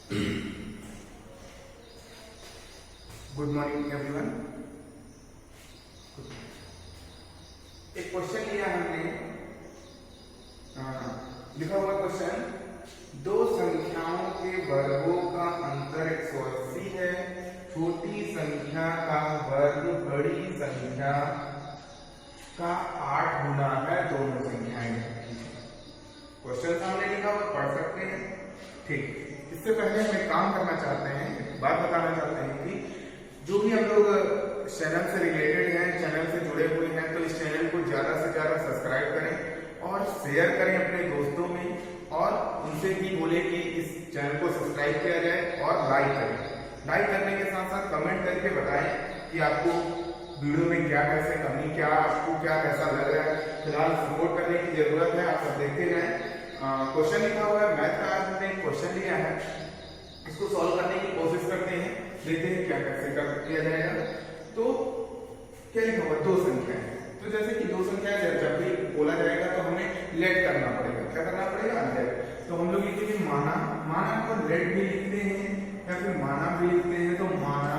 Good morning everyone. एक question लिया हमने, लिखा हुआ क्वेश्चन, दो संख्याओं के वर्गों का अंतर 180 है। छोटी संख्या का वर्ग बड़ी संख्या का 8 गुना है। दोनों संख्याएं क्वेश्चन सामने लिखा हुआ, पढ़ सकते हैं। ठीक, इससे पहले हम एक काम करना चाहते हैं, बात बताना चाहते हैं कि जो भी हम लोग चैनल से रिलेटेड हैं, चैनल से जुड़े हुए हैं, तो इस चैनल को ज्यादा से ज्यादा सब्सक्राइब करें और शेयर करें अपने दोस्तों में, और उनसे भी बोले कि इस चैनल को सब्सक्राइब किया जाए और लाइक करें। लाइक करने के साथ साथ कमेंट करके बताएं कि आपको वीडियो में क्या कैसे कमी, क्या आपको क्या कैसा लग रहा है। फिलहाल सपोर्ट करने की जरूरत है, आप सब देखते जाएं। क्वेश्चन लिखा हुआ है, मैथ का आज हमने एक क्वेश्चन लिया है, इसको सॉल्व करने की कोशिश करते हैं, देखते हैं क्या कैसे किया जाएगा। तो क्या लिखा हुआ, दो संख्या है। तो जैसे कि दो संख्या जब भी बोला जाएगा तो हमें लेट करना पड़ेगा। क्या करना पड़ेगा, लेट। तो हम लोग लिखेंगे माना, माना को लेट भी लिखते हैं या फिर माना भी लिखते हैं। तो माना,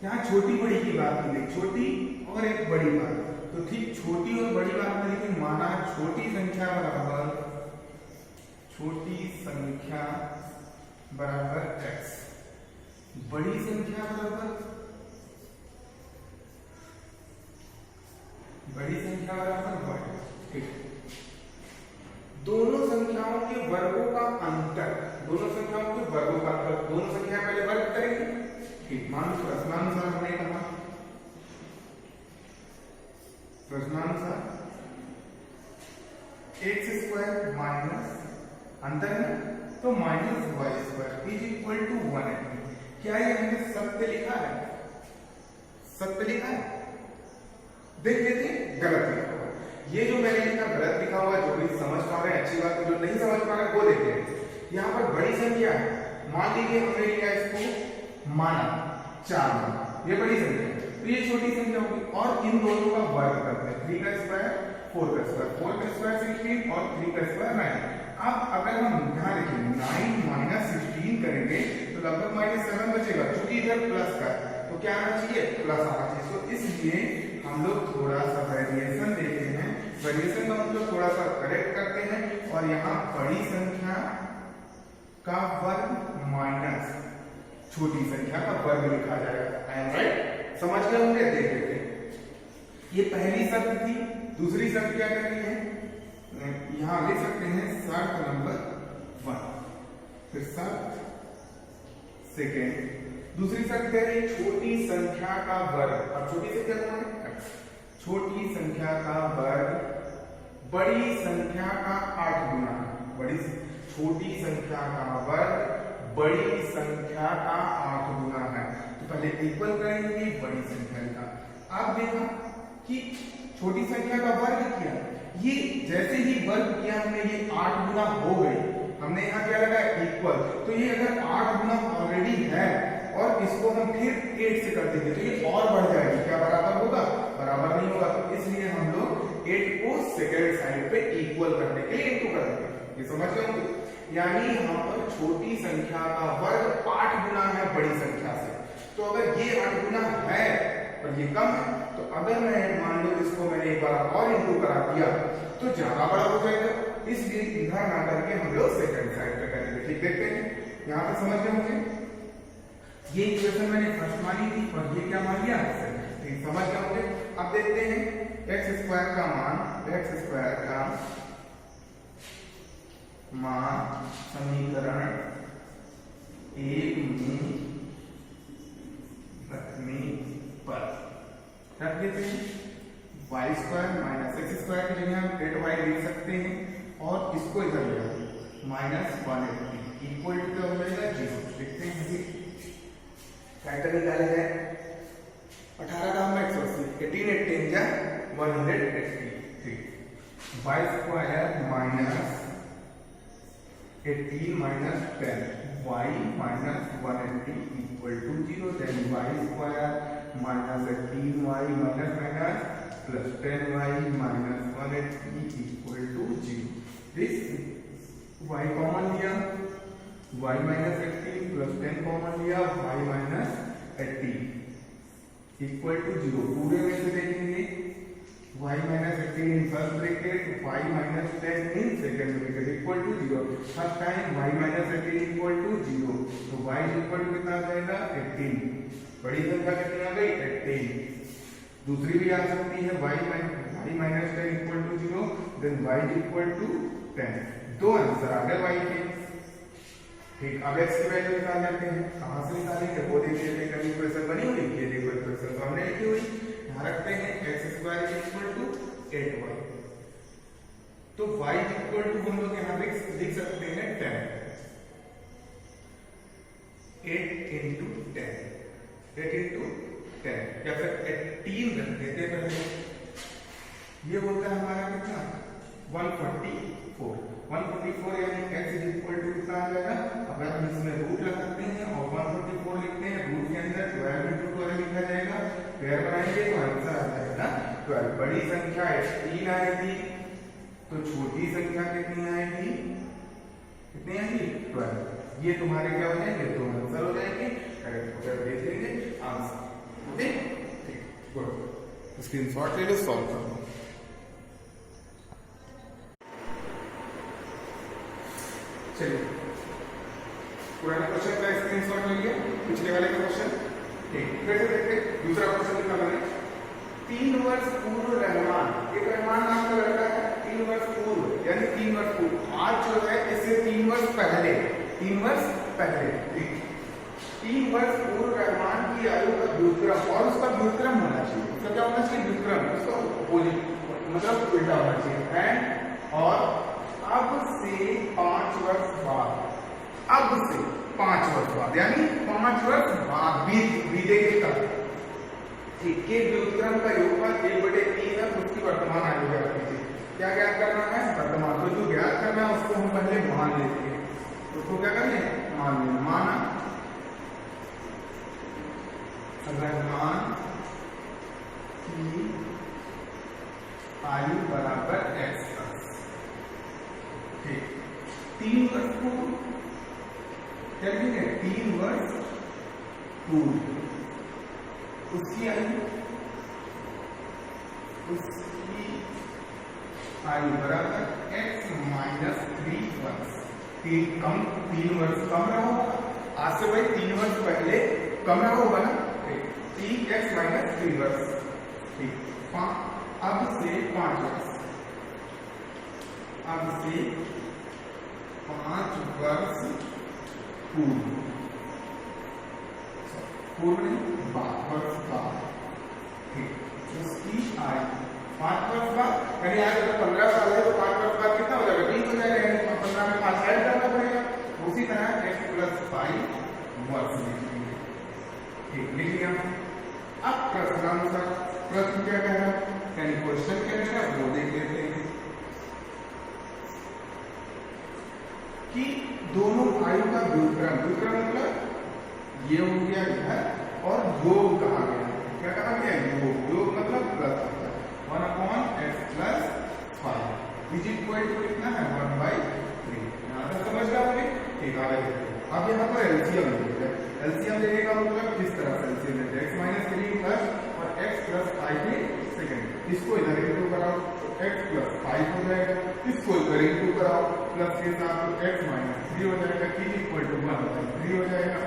यहाँ छोटी बड़ी की बात नहीं, छोटी और एक बड़ी बात। तो ठीक छोटी और बड़ी बात में लिखेंगे माना छोटी संख्या बराबर x, बड़ी संख्या बराबर y। ठीक, दोनों संख्याओं के वर्गों का अंतर, दोनों संख्याओं के वर्गों का अंतर, दोनों संख्या पहले वर्ग करेंगे। ठीक, मान लो प्रश्नानुसार हमने कहा, प्रश्नानुसार एक्स स्क्वायर माइनस अंतर में तो minus Y square is equal to 180। क्या ये हमने सत्य लिखा है? सत्य लिखा है? देख लेते हैं, गलत लिखा हुआ। ये जो मैंने लिखा गलत लिखा हुआ, जो भी समझ पा रहे हैं अच्छी बात है, जो नहीं समझ पा रहे वो देखते हैं। यहाँ पर बड़ी संख्या है, मान लीजिए हमने लिया इसको माना 4, ये बड़ी संख्या है, तो ये छोटी संख्या होगी। और इन दोनों का वर्ग करते हैं, 3 का स्क्वायर 4 का स्क्वायर, 4 का स्क्वायर 16 और 3 का स्क्वायर 9। अब अगर हम यहाँ लिखेंगे 9 माइनस 16 करेंगे तो लगभग -7 बचेगा, क्योंकि इधर प्लस का है तो क्या आना चाहिए, प्लस आना चाहिए। तो इसलिए हम लोग थोड़ा सा वेरिएशन देते हैं, वेरिएशन का मतलब थोड़ा सा करेक्ट करते हैं, और यहाँ बड़ी संख्या का वर्ग माइनस छोटी संख्या का वर्ग लिखा जाएगा। राइट, समझ गए होंगे? देख लेते हैं। ये पहली शर्त थी। दूसरी शर्त क्या करनी है, यहां लिख सकते हैं शर्त नंबर 1, फिर शर्त सेकेंड। दूसरी शर्त क्या है, छोटी संख्या का वर्ग। अब छोटी संख्या कौन है, छोटी संख्या का वर्ग बड़ी संख्या का 8 गुना है। बड़ी छोटी संख्या का वर्ग बड़ी संख्या का 8 गुना है। तो पहले इक्वल करेंगे बड़ी संख्या का। आप देखा कि छोटी संख्या का वर्ग किया, ये जैसे ही वर्ग किया हमने, ये 8 गुना हो गई। हमने यहाँ क्या लगाया, इक्वल। तो ये अगर 8 गुना ऑलरेडी है और इसको हम फिर 8 से कर देंगे तो ये और बढ़ जाएगी। क्या बराबर होगा, बराबर नहीं होगा। तो इसलिए हम लोग 8 को सेकेंड साइड पे इक्वल करने के लिए इनटू कर देंगे। ये समझ गए होंगे? यानी यहाँ पर छोटी संख्या का वर्ग 8 गुना है बड़ी संख्या से। तो अगर ये 8 गुना है और ये कम है, तो अगर मैं मान लो इसको मैंने एक बार और इनटू करा दिया तो ज्यादा बड़ा हो जाएगा। इसलिए इधर ना करके हम लोग सेकंड साइड पे करेंगे। ठीक, देखते हैं यहाँ पे समझ गए मुझे। ये इक्वेशन मैंने फर्स्ट मानी थी और ये क्या मान लिया, ठीक, समझ गए मुझे। अब देखते हैं एक्स स्क्वायर का मान, एक्स स्क्वायर का मान समीकरण 1 में पर रख देते हैं। Y square minus X square की जगह हम 8y लिख सकते हैं, और इसको इधर ले आते -180 इक्वल टू क्या हो जाएगा, 0। देखते हैं फैक्टर निकाले जाए। 18 का हम 180, 18 18 जा 180। Y square minus 18 minus 10, y minus 180 equal to 0। Then y square minus 18y minus minus plus 10y minus 180 equal to 0। This y common लिया, y माइनस 18 प्लस 10 कॉमन लिया, y माइनस 18 इक्वल टू 0। पूरे में से देखेंगे y minus 18 in first bracket, y minus 10 in second bracket equal to 0। First time y minus 18 equal to 0, तो y equal to कितना आ जाएगा 18। बड़ी संख्या कितनी आ गई 18। दूसरी भी आ सकती है y minus 10 equal to 0, then y equal to 10। दो आंसर आ गए y के। ठीक, अब x की वैल्यू निकाल लेते हैं। कहां से निकालेंगे वो देखिए, कभी इक्वेशन बनी हुई है, देखो इक्वेशन तो हमने लिखी हुई, यहां रखते हैं x² इक्वल टू 8y। तो y इक्वल टू हम लोग यहां पे लिख सकते हैं 10, 8 into 10, 8 into 10 या फिर 18 रख देते हैं। ये होता है हमारा कितना 144 यानी x इक्वल टू कितना आ जाएगा। अगर हम इसमें रूट लगाते हैं और 144 लिखते हैं, रूट के अंदर 12 into 12 लिखा जाएगा, पेयर बनाएंगे तो आंसर आ जाएगा 12। बड़ी संख्या 18 आएगी, तो छोटी संख्या कितनी आएगी, कितनी आएगी 12। ये तुम्हारे क्या हो जाएंगे, दो आंसर हो जाएंगे, करेक्ट हो दे देंगे आंसर। ओके, ठीक, गुड। स्क्रीनशॉट ले लो, सॉल्व कर लो। चलिए, पुराने क्वेश्चन का स्क्रीनशॉट ले लिया, पिछले वाले का क्वेश्चन। ठीक, फिर से देखते दूसरा क्वेश्चन निकाला है। 3 वर्ष पूर्व रहमान, एक रहमान नाम का लड़का है, 3 वर्ष पूर्व यानी 3 वर्ष पूर्व, आज जो है इससे 3 वर्ष पहले, 3 वर्ष पहले, ठीक, 3 वर्ष पूर्व रहमान की आयु का व्युत्क्रम, और उसका व्युत्क्रम होना चाहिए। उसका क्या होना चाहिए, व्युत्क्रम, उसका अपोजिट मतलब उल्टा होना चाहिए। एंड और अब से 5 वर्ष बाद, अब से 5 वर्ष बाद यानी 5 वर्ष बाद बीतेंगे तब, ठीक, के व्युत्क्रम का योगफल 1/3 है, उसकी वर्तमान आयु ज्ञात कीजिए। क्या ज्ञात करना है, वर्तमान। तो जो ज्ञात करना है उसको हम पहले मान लेते हैं, उसको क्या करना है, मान लेना। माना रहमान की आयु बराबर x, ठीक, 3 वर्ष पूर्व, क्या लिखेंगे 3 वर्ष पूर्व, उसकी आयु बराबर x माइनस 3 वर्ष। 3 वर्ष कम रहा होगा, आज से भाई 3 वर्ष पहले कम रहा होगा ना, ठीक, 3x माइनस 3 वर्ष, ठीक। अब से 5 वर्ष, अब से 5 वर्ष पूर्व नहीं, 5 वर्ष बाद, ठीक, उसकी आयु 5 वर्ष बाद, यानी आज अगर 15 साल है तो 5 वर्ष बाद कितना हो जाएगा, 20 हो जाएगा, यानी 15 में 5 ऐड करना पड़ेगा। उसी तरह x + 5 वर्ष लिखेंगे, ठीक, लिख लिया। अब प्रश्नानुसार, प्रश्न क्या कह रहा है, यानी क्वेश्चन क्या कह रहा है वो देख लेते हैं कि दोनों आयु का व्युत्क्रम, व्युत्क्रम मतलब ये हो गया इधर और योग कहा गया, क्या कहा गया, योग मतलब plus 1/x + 5 is equal to कितना है 1/3। यहाँ तक समझ रहे होंगे, ठीक, आगे देखते हैं। अब यहाँ पर एलसीएम लेते हैं। एलसीएम लेने का मतलब किस तरह से एलसीएम लेते हैं, x माइनस 3 प्लस और x + 5 के सेकंड, इसको इधर इंटू कराओ तो x + 5 हो जाएगा, इसको इधर इंटू कराओ प्लस के साथ तो x माइनस 3 हो जाएगा, t इक्वल टू 1/3 हो जाएगा।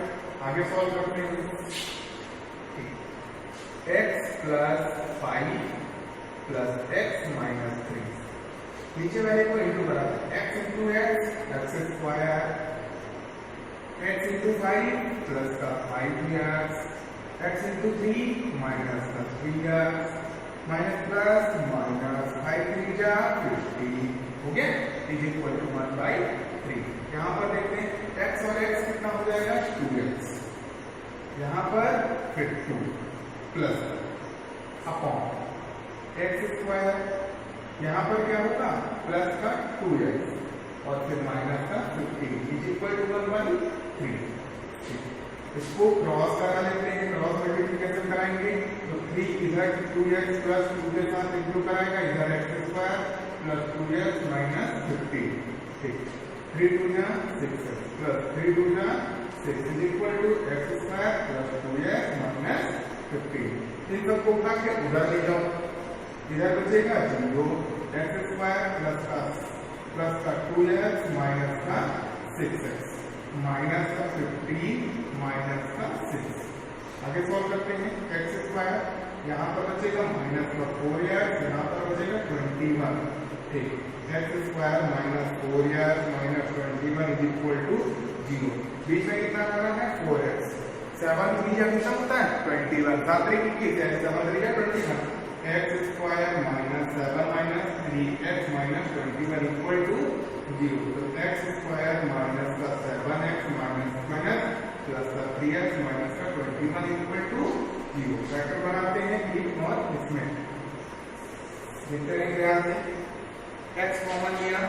आगे सॉल्व करते हैं, x + 5 प्लस x माइनस 3, नीचे वाले को इंटू कराते हैं, x into x square, x into 5 plus का 5x, x इंटू 3 माइनस का 3x, माइनस प्लस माइनस 5 3 जा 50 हो गया, इज इक्वल टू 1/3। यहाँ पर देखते हैं x और x कितना हो जाएगा 2x, यहाँ पर फिर 2 प्लस अपॉन x स्क्वायर, यहाँ पर क्या होगा प्लस का 2x और फिर माइनस का 15 इज इक्वल टू 1/3। इसको क्रॉस करा लेते हैं, क्रॉस मल्टीप्लिकेशन कराएंगे तो 3 इधर 2x प्लस 2 के साथ इंटू कराएगा, इधर x square plus 2x minus 15, ठीक। 3 2 जा 6 प्लस 3 2 जा 6 is equal to x square plus 2x minus 15। इन सबको उठा के उधर ले जाओ, इधर बचेगा 0 x स्क्वायर प्लस का 2x माइनस का 6x माइनस का 15 माइनस का 6। आगे सॉल्व करते हैं। x स्क्वायर यहाँ पर बचेगा माइनस का 4x, यहाँ पर बचेगा 21। ठीक, x square minus 4x minus 21 is equal to 0। बीच में कितना करना है 4x, 7 3 या कितना होता है 21, 7 3 21 है 7 3 21। x square minus 7 minus 3x minus 21 equal to 0। तो x स्क्वायर माइनस का 7x माइनस माइनस प्लस का 3x माइनस का 21 इक्वल टू 0। ब्रैकेट बनाते हैं ठीक, और इसमें देखते हैं ध्यान से x कॉमन लिया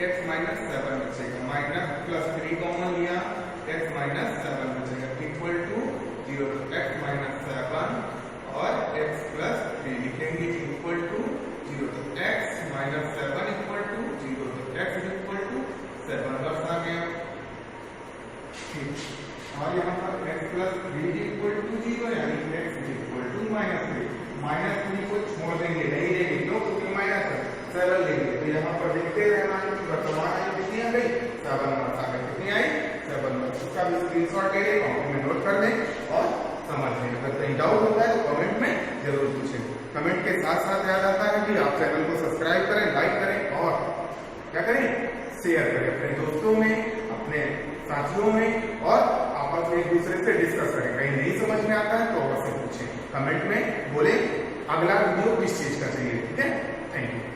x माइनस 7 बचेगा, माइनस प्लस 3 कॉमन लिया x माइनस 7 बचेगा इक्वल टू 0। तो x माइनस 7 और x प्लस 3 लिखेंगे इक्वल टू 0। तो x माइनस 7 इक्वल टू 0। तो x इज इक्वल टू 7 बस आ गया। ठीक, और यहाँ पर x प्लस 3 इक्वल टू 0 यानी x इज इक्वल टू -3। -3 को छोड़ देंगे, नहीं लेंगे, क्यों? क्योंकि माइनस है, 7 लेंगे। तो यहाँ पर देखते रहना कि वर्तमान आई कितनी आ गई 7 मार्क्स आ गई। कितनी आई 7 मार्क्स। उसका भी स्क्रीनशॉट ले लें, कॉपी में नोट कर लें और समझ लें। अगर कहीं डाउट होता है तो कमेंट में जरूर पूछें। कमेंट के साथ साथ याद आता है कि आप चैनल को सब्सक्राइब करें, लाइक करें और क्या करें, शेयर करें अपने दोस्तों में, अपने साथियों में, और आपस में एक दूसरे से डिस्कस करें। कहीं नहीं समझ में आता है तो अवश्य पूछें, कमेंट में बोले अगला वीडियो किस चीज का चाहिए। ठीक है, थैंक यू।